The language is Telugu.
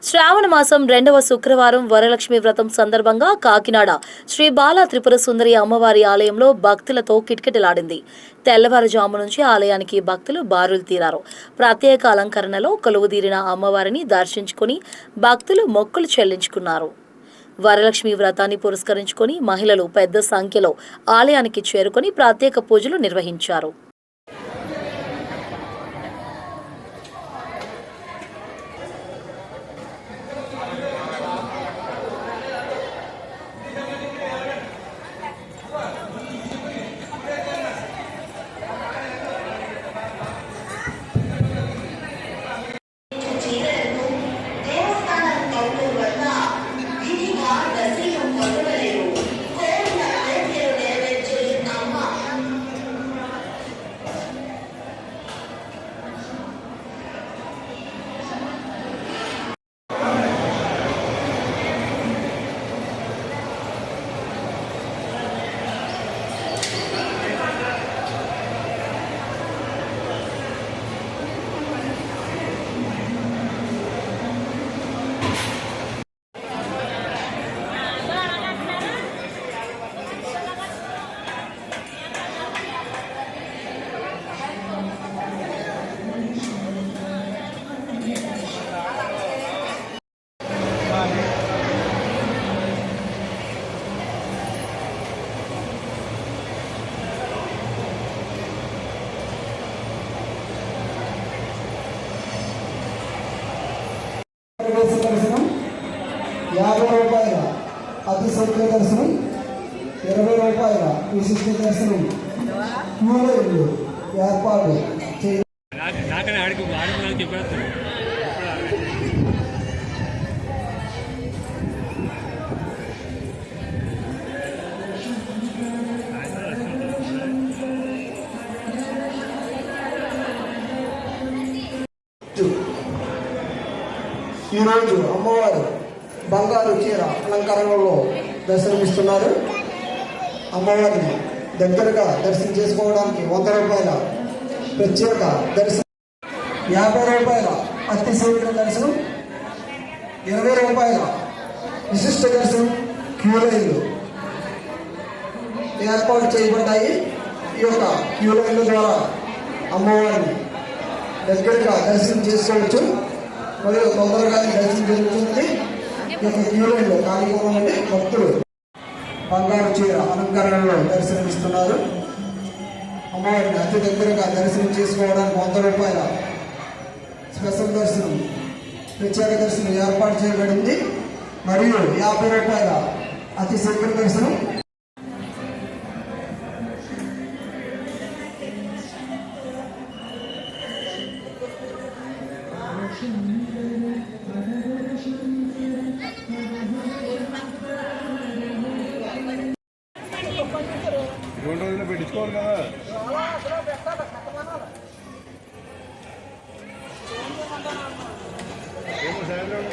శ్రావణ మాసం 2వ శుక్రవారం వరలక్ష్మి వ్రతం సందర్భంగా కాకినాడ శ్రీ బాల త్రిపుర సుందరి అమ్మవారి ఆలయంలో భక్తులతో కిటకిటలాడింది. తెల్లవారుజాము నుంచి ఆలయానికి భక్తులు బారులు తీరారు. ప్రత్యేక అలంకరణలో కొలువుదీరిన అమ్మవారిని దర్శించుకుని భక్తులు మొక్కులు చెల్లించుకున్నారు. వరలక్ష్మి వ్రతాన్ని పురస్కరించుకుని మహిళలు పెద్ద సంఖ్యలో ఆలయానికి చేరుకొని ప్రత్యేక పూజలు నిర్వహించారు. దర్శనం 50 రూపాయల అతి సౌకర్య దర్శనం, 20 రూపాయల విశిష్ట దర్శనం క్యూలైన్లు ఏర్పాటు చేయాలి. ఈరోజు అమ్మవారు బంగారు చీర అలంకరణలో దర్శనమిస్తున్నారు. అమ్మవారిని దగ్గరగా దర్శనం చేసుకోవడానికి 100 రూపాయల ప్రత్యేక దర్శనం, 50 రూపాయల అతి శీఘ్ర దర్శనం, 20 రూపాయల విశిష్ట దర్శనం క్యూలైన్లు ఏర్పాటు చేయబడ్డాయి. ఈ యొక్క క్యూలైన్ల ద్వారా అమ్మవారిని దగ్గరగా దర్శనం చేసుకోవచ్చు మరియు తొందరగా దర్శనం జరుగుతుంది. ఈ యొక్క క్యూలైన్లో ఖాళీగా ఉండే భక్తులు బంగారు చీర అలంకరణలో దర్శనమిస్తున్నారు. అమ్మవారిని అతి దగ్గరగా దర్శనం చేసుకోవడానికి 100 రూపాయల స్పెషల్ దర్శనం ప్రత్యేక దర్శనం ఏర్పాటు చేయబడింది మరియు 50 రూపాయల అతి శీఘ్ర దర్శనం. రెండు రోజులు పెట్టించుకోవాలి కదా. ఏమో సాయంత్రం